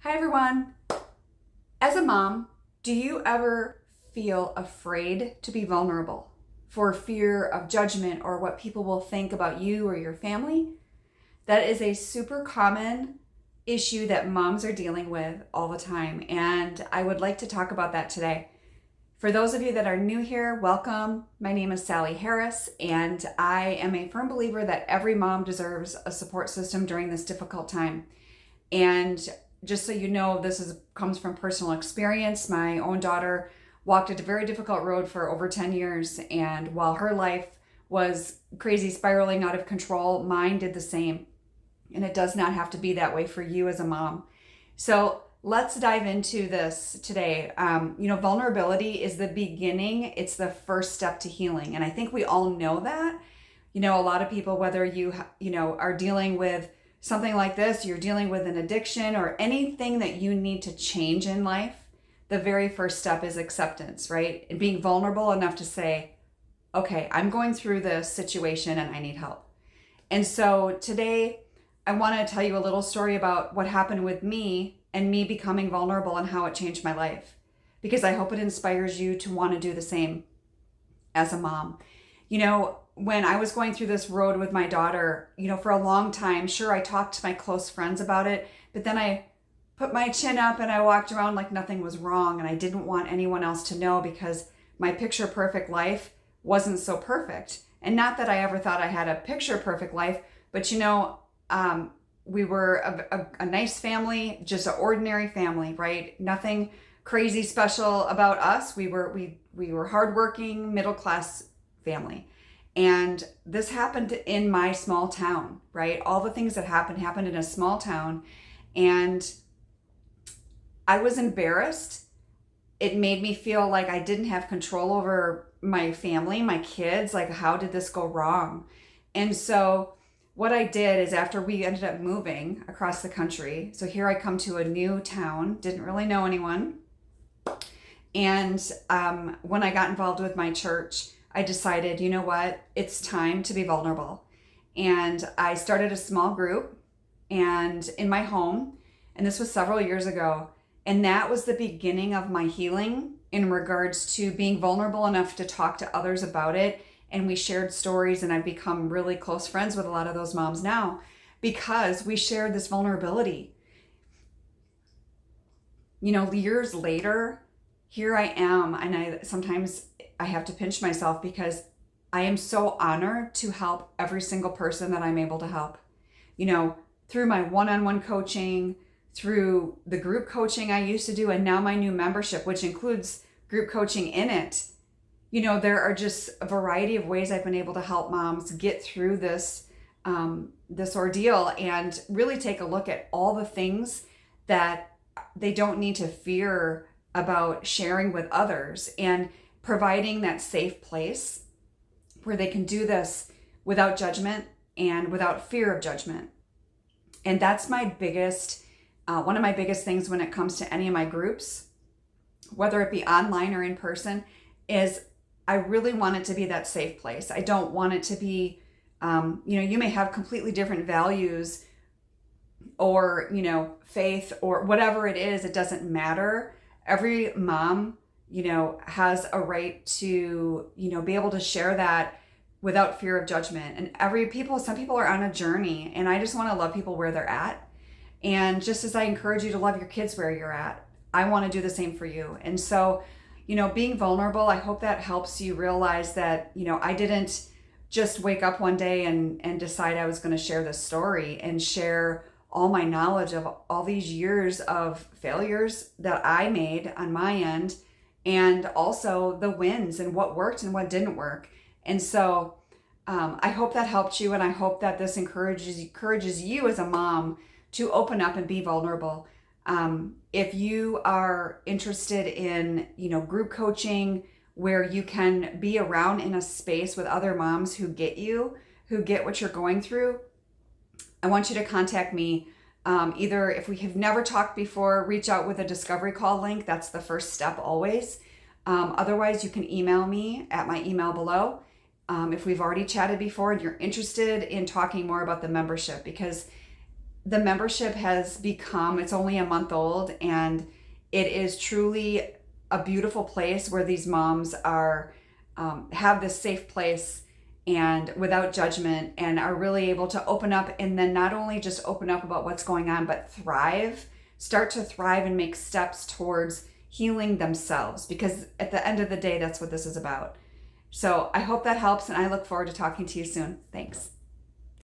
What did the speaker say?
Hi everyone. As a mom, do you ever feel afraid to be vulnerable for fear of judgment or what people will think about you or your family? That is a super common issue that moms are dealing with all the time, and I would like to talk about that today. For those of you that are new here, welcome. My name is Sally Harris, and I am a firm believer that every mom deserves a support system during this difficult time. And just so you know, comes from personal experience. My own daughter walked a very difficult road for over 10 years, and while her life was crazy, spiraling out of control, mine did the same. And it does not have to be that way for you as a mom. So let's dive into this today. Vulnerability is the beginning. It's the first step to healing. And I think we all know that. A lot of people, whether you are dealing with something like this, you're dealing with an addiction or anything that you need to change in life, the very first step is acceptance, right? And being vulnerable enough to say, okay, I'm going through this situation and I need help. And so today, I want to tell you a little story about what happened with me and me becoming vulnerable and how it changed my life, because I hope it inspires you to want to do the same as a mom. When I was going through this road with my daughter, for a long time, sure, I talked to my close friends about it, but then I put my chin up and I walked around like nothing was wrong, and I didn't want anyone else to know because my picture perfect life wasn't so perfect. And not that I ever thought I had a picture perfect life, but we were a nice family, just an ordinary family, right? Nothing crazy special about us. We were hardworking, middle class family. And this happened in my small town, right? All the things that happened in a small town. And I was embarrassed. It made me feel like I didn't have control over my family, my kids. Like, how did this go wrong? And so what I did is, after we ended up moving across the country, so here I come to a new town, didn't really know anyone. And when I got involved with my church, I decided, you know what, it's time to be vulnerable. And I started a small group and in my home, and this was several years ago. And that was the beginning of my healing in regards to being vulnerable enough to talk to others about it. And we shared stories, and I've become really close friends with a lot of those moms now because we shared this vulnerability. Years later, here I am, and sometimes I have to pinch myself because I am so honored to help every single person that I'm able to help. Through my one-on-one coaching, through the group coaching I used to do, and now my new membership, which includes group coaching in it. There are just a variety of ways I've been able to help moms get through this ordeal and really take a look at all the things that they don't need to fear about sharing with others, and providing that safe place where they can do this without judgment and without fear of judgment. And that's my biggest, one of my biggest things when it comes to any of my groups, whether it be online or in person, is I really want it to be that safe place. I don't want it to be, you may have completely different values or, faith or whatever it is. It doesn't matter. Every mom, has a right to, be able to share that without fear of judgment. And some people are on a journey, and I just want to love people where they're at. And just as I encourage you to love your kids where you're at, I want to do the same for you. And so, being vulnerable, I hope that helps you realize that, I didn't just wake up one day and decide I was going to share this story and share all my knowledge of all these years of failures that I made on my end, and also the wins and what worked and what didn't work. And so I hope that helped you, and I hope that this encourages you as a mom to open up and be vulnerable. If you are interested in, group coaching where you can be around in a space with other moms who get what you're going through, I want you to contact me. Either if we have never talked before, reach out with a discovery call link. That's the first step always. Otherwise, you can email me at my email below. If we've already chatted before and you're interested in talking more about the membership, because the membership has become, it's only a month old, and it is truly a beautiful place where these moms are have this safe place and without judgment, and are really able to open up, and then not only just open up about what's going on, but start to thrive and make steps towards healing themselves, because at the end of the day, that's what this is about. So I hope that helps, and I look forward to talking to you soon. Thanks.